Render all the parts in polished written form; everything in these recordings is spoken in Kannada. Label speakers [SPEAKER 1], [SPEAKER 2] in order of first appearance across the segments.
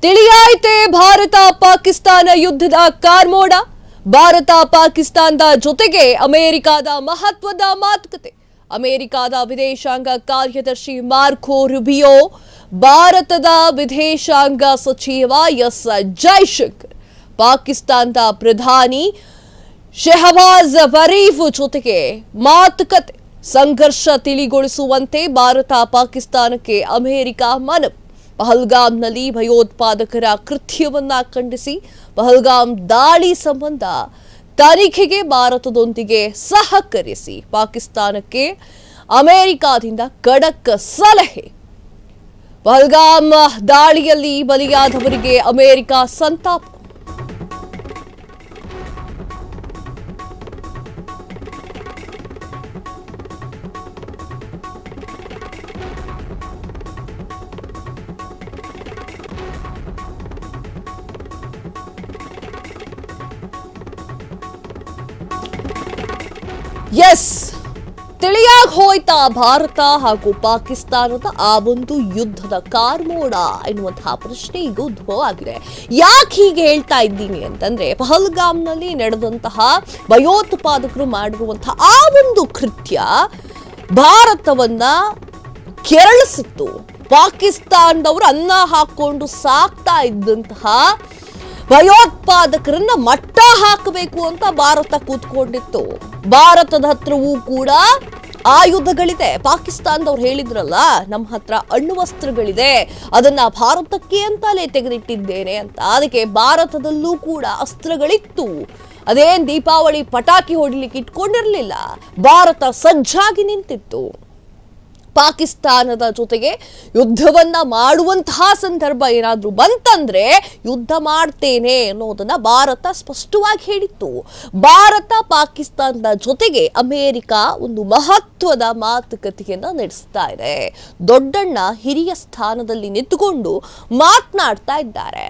[SPEAKER 1] ತಿಳಿಯಾಯ್ತೆ ಭಾರತ ಪಾಕಿಸ್ತಾನ ಯುದ್ಧದ ಕಾರ್ಮೋಡ. ಭಾರತ ಪಾಕಿಸ್ತಾನದ ಜೊತೆಗೆ ಅಮೆರಿಕದ ಮಹತ್ವದ ಮಾತುಕತೆ. ಅಮೆರಿಕದ ವಿದೇಶಾಂಗ ಕಾರ್ಯದರ್ಶಿ ಮಾರ್ಕೋ ರೂಬಿಯೋ, ಭಾರತದ ವಿದೇಶಾಂಗ ಸಚಿವ ಎಸ್ ಜೈಶಂಕರ್, ಪಾಕಿಸ್ತಾನದ ಪ್ರಧಾನಿ ಶೆಹಬಾಜ್ ಶರೀಫ್ ಜೊತೆಗೆ ಮಾತುಕತೆ. ಸಂಘರ್ಷ ತಿಳಿಗೊಳಿಸುವಂತೆ ಭಾರತ ಪಾಕಿಸ್ತಾನಕ್ಕೆ ಅಮೆರಿಕ ಮನವಿ. ಪಹಲ್ಗಾಮ್ನಲ್ಲಿ ಭಯೋತ್ಪಾದಕರ ಕೃತ್ಯವನ್ನ ಖಂಡಿಸಿ ಪಹಲ್ಗಾಮ್ ದಾಳಿ ಸಂಬಂಧ ತನಿಖೆಗೆ ಭಾರತದೊಂದಿಗೆ ಸಹಕರಿಸಿ ಪಾಕಿಸ್ತಾನಕ್ಕೆ ಅಮೆರಿಕದಿಂದ ಖಡಕ್ ಸಲಹೆ. ಪಹಲ್ಗಾಮ್ ದಾಳಿಯಲ್ಲಿ ಬಲಿಯಾದವರಿಗೆ ಅಮೆರಿಕ ಸಂತಾಪ. ಎಸ್, ತಿಳಿಯಾಗಿ ಹೋಯ್ತಾ ಭಾರತ ಹಾಗೂ ಪಾಕಿಸ್ತಾನದ ಆ ಒಂದು ಯುದ್ಧದ ಕಾರ್ಮೋಡ ಎನ್ನುವಂತಹ ಪ್ರಶ್ನೆ ಈಗ ಉದ್ಭವ ಆಗಿದೆ. ಯಾಕೆ ಹೀಗೆ ಹೇಳ್ತಾ ಇದ್ದೀನಿ ಅಂತಂದ್ರೆ, ಪಹಲ್ಗಾಮ್ನಲ್ಲಿ ನಡೆದಂತಹ ಭಯೋತ್ಪಾದಕರು ಮಾಡಿರುವಂತಹ ಆ ಒಂದು ಕೃತ್ಯ ಭಾರತವನ್ನ ಕೆರಳಿಸಿತ್ತು. ಪಾಕಿಸ್ತಾನದವರು ಅನ್ನ ಹಾಕೊಂಡು ಸಾಕ್ತಾ ಇದ್ದಂತಹ ಭಯೋತ್ಪಾದಕರನ್ನ ಮಟ್ಟ ಹಾಕಬೇಕು ಅಂತ ಭಾರತ ಕೂತ್ಕೊಂಡಿತ್ತು. ಭಾರತದ ಹತ್ರವೂ ಕೂಡ ಆಯುಧಗಳಿದೆ. ಪಾಕಿಸ್ತಾನದವ್ರು ಹೇಳಿದ್ರಲ್ಲ, ನಮ್ಮ ಹತ್ರ ಅಣ್ವಸ್ತ್ರಗಳಿದೆ, ಅದನ್ನ ಭಾರತಕ್ಕೆ ಅಂತಲೇ ತೆಗೆದಿಟ್ಟಿದ್ದೇನೆ ಅಂತ. ಅದಕ್ಕೆ ಭಾರತದಲ್ಲೂ ಕೂಡ ಅಸ್ತ್ರಗಳಿತ್ತು. ಅದೇನ್ ದೀಪಾವಳಿ ಪಟಾಕಿ ಹೊಡಿಲಿಕ್ಕೆ ಇಟ್ಕೊಂಡಿರ್ಲಿಲ್ಲ. ಭಾರತ ಸಜ್ಜಾಗಿ ನಿಂತಿತ್ತು. ಪಾಕಿಸ್ತಾನದ ಜೊತೆಗೆ ಯುದ್ಧವನ್ನ ಮಾಡುವಂತಹ ಸಂದರ್ಭ ಏನಾದ್ರೂ ಬಂತಂದ್ರೆ ಯುದ್ಧ ಮಾಡ್ತೇನೆ ಅನ್ನೋದನ್ನ ಭಾರತ ಸ್ಪಷ್ಟವಾಗಿ ಹೇಳಿತ್ತು. ಭಾರತ ಪಾಕಿಸ್ತಾನದ ಜೊತೆಗೆ ಅಮೆರಿಕ ಒಂದು ಮಹತ್ವದ ಮಾತುಕತೆಯನ್ನ ನಡೆಸ್ತಾ ಇದೆ. ದೊಡ್ಡಣ್ಣ ಹಿರಿಯ ಸ್ಥಾನದಲ್ಲಿ ನಿಂತುಕೊಂಡು ಮಾತನಾಡ್ತಾ ಇದ್ದಾರೆ.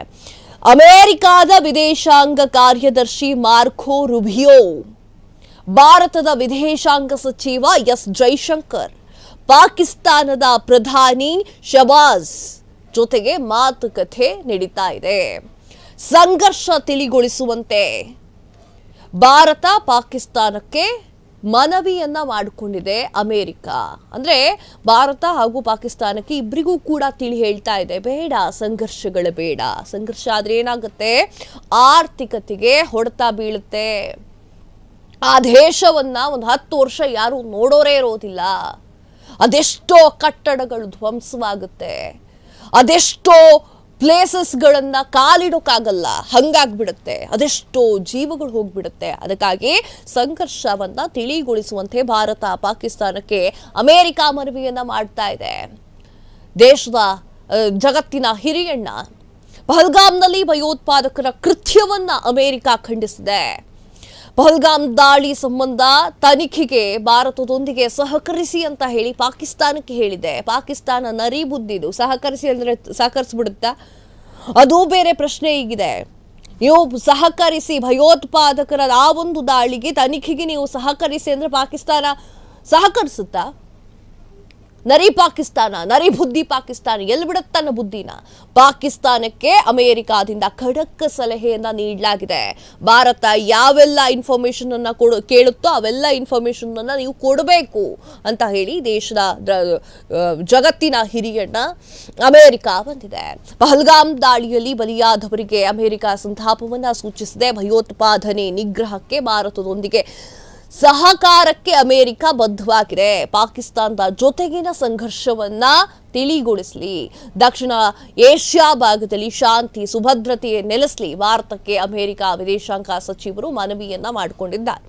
[SPEAKER 1] ಅಮೆರಿಕದ ವಿದೇಶಾಂಗ ಕಾರ್ಯದರ್ಶಿ ಮಾರ್ಕೋ ರೂಬಿಯೋ, ಭಾರತದ ವಿದೇಶಾಂಗ ಸಚಿವ ಎಸ್ ಜೈಶಂಕರ್, ಪಾಕಿಸ್ತಾನದ ಪ್ರಧಾನಿ ಶೆಹಬಾಜ್ ಜೊತೆಗೆ ಮಾತುಕತೆ ನಡೀತಾ ಇದೆ. ಸಂಘರ್ಷ ತಿಳಿಗೊಳಿಸುವಂತೆ ಭಾರತ ಪಾಕಿಸ್ತಾನಕ್ಕೆ ಮನವಿಯನ್ನ ಮಾಡಿಕೊಂಡಿದೆ ಅಮೆರಿಕ. ಅಂದ್ರೆ ಭಾರತ ಹಾಗೂ ಪಾಕಿಸ್ತಾನಕ್ಕೆ ಇಬ್ಬರಿಗೂ ಕೂಡ ತಿಳಿ ಹೇಳ್ತಾ ಇದೆ, ಬೇಡ ಸಂಘರ್ಷಗಳು ಬೇಡ. ಸಂಘರ್ಷ ಆದ್ರೆ ಏನಾಗುತ್ತೆ, ಆರ್ಥಿಕತೆಗೆ ಹೊಡೆತ ಬೀಳುತ್ತೆ. ಆ ದೇಶವನ್ನ ಒಂದು 10 ವರ್ಷ ಯಾರು ನೋಡೋರೇ ಇರೋದಿಲ್ಲ. ಅದೆಷ್ಟೋ ಕಟ್ಟಡಗಳು ಧ್ವಂಸವಾಗುತ್ತೆ, ಅದೆಷ್ಟೋ ಪ್ಲೇಸಸ್ಗಳನ್ನ ಕಾಲಿಡೋಕ್ಕಾಗಲ್ಲ, ಹಂಗಾಗ್ಬಿಡುತ್ತೆ. ಅದೆಷ್ಟೋ ಜೀವಗಳು ಹೋಗ್ಬಿಡುತ್ತೆ. ಅದಕ್ಕಾಗಿ ಸಂಘರ್ಷವನ್ನ ತಿಳಿಗೊಳಿಸುವಂತೆ ಭಾರತ ಪಾಕಿಸ್ತಾನಕ್ಕೆ ಅಮೆರಿಕ ಮನವಿಯನ್ನ ಮಾಡ್ತಾ ಇದೆ. ದೇಶದ ಜಗತ್ತಿನ ಹಿರಿಯಣ್ಣ, ಪಹಲ್ಗಾಮ್ನಲ್ಲಿ ಭಯೋತ್ಪಾದಕರ ಕೃತ್ಯವನ್ನ ಅಮೆರಿಕ ಖಂಡಿಸಿದೆ. ಪಹಲ್ಗಾಮ್ ದಾಳಿ ಸಂಬಂಧ ತನಿಖೆಗೆ ಭಾರತದೊಂದಿಗೆ ಸಹಕರಿಸಿ ಅಂತ ಹೇಳಿ ಪಾಕಿಸ್ತಾನಕ್ಕೆ ಹೇಳಿದೆ. ಪಾಕಿಸ್ತಾನ ನರಿ ಬುದ್ಧಿದು, ಸಹಕರಿಸಿ ಅಂದ್ರೆ ಸಹಕರಿಸ್ಬಿಡುತ್ತಾ? ಅದು ಬೇರೆ ಪ್ರಶ್ನೆ ಈಗಿದೆ. ನೀವು ಸಹಕರಿಸಿ ಭಯೋತ್ಪಾದಕರ ಆ ಒಂದು ದಾಳಿಗೆ ತನಿಖೆಗೆ ನೀವು ಸಹಕರಿಸಿ ಅಂದ್ರೆ ಪಾಕಿಸ್ತಾನ ಸಹಕರಿಸುತ್ತಾ? ನರಿ ಪಾಕಿಸ್ತಾನ, ನರಿ ಬುದ್ಧಿ ಪಾಕಿಸ್ತಾನ ಎಲ್ಲಿ ಬಿಡುತ್ತನ್ನ ಬುದ್ಧಿನ? ಪಾಕಿಸ್ತಾನಕ್ಕೆ ಅಮೆರಿಕಾದಿಂದ ಖಡಕ್ ಸಲಹೆಯನ್ನ ನೀಡಲಾಗಿದೆ. ಭಾರತ ಯಾವೆಲ್ಲ ಇನ್ಫಾರ್ಮೇಶನ್ ಅನ್ನ ಕೇಳುತ್ತೋ ಅವೆಲ್ಲ ಇನ್ಫಾರ್ಮೇಶನ್ ಅನ್ನ ನೀವು ಕೊಡಬೇಕು ಅಂತ ಹೇಳಿ ದೇಶದ ಜಗತ್ತಿನ ಹಿರಿಯಣ್ಣ ಅಮೆರಿಕ ಬಂದಿದೆ. ಪಹಲ್ಗಾಮ್ ದಾಳಿಯಲ್ಲಿ ಬಲಿಯಾದವರಿಗೆ ಅಮೆರಿಕ ಸಂತಾಪವನ್ನ ಸೂಚಿಸಿದೆ. ಭಯೋತ್ಪಾದನೆ ನಿಗ್ರಹಕ್ಕೆ ಭಾರತದೊಂದಿಗೆ ಸಹಕಾರಕ್ಕೆ ಅಮೆರಿಕ ಬದ್ಧವಾಗಿದೆ. ಪಾಕಿಸ್ತಾನದ ಜೊತೆಗಿನ ಸಂಘರ್ಷವನ್ನ ತಿಳಿಗೊಳಿಸಲಿ, ದಕ್ಷಿಣ ಏಷ್ಯಾ ಭಾಗದಲ್ಲಿ ಶಾಂತಿ ಸುಭದ್ರತೆ ನೆಲೆಸಲಿ ಭಾರತಕ್ಕೆ ಅಮೆರಿಕ ವಿದೇಶಾಂಗ ಸಚಿವರು ಮನವಿಯನ್ನ ಮಾಡಿಕೊಂಡಿದ್ದಾರೆ.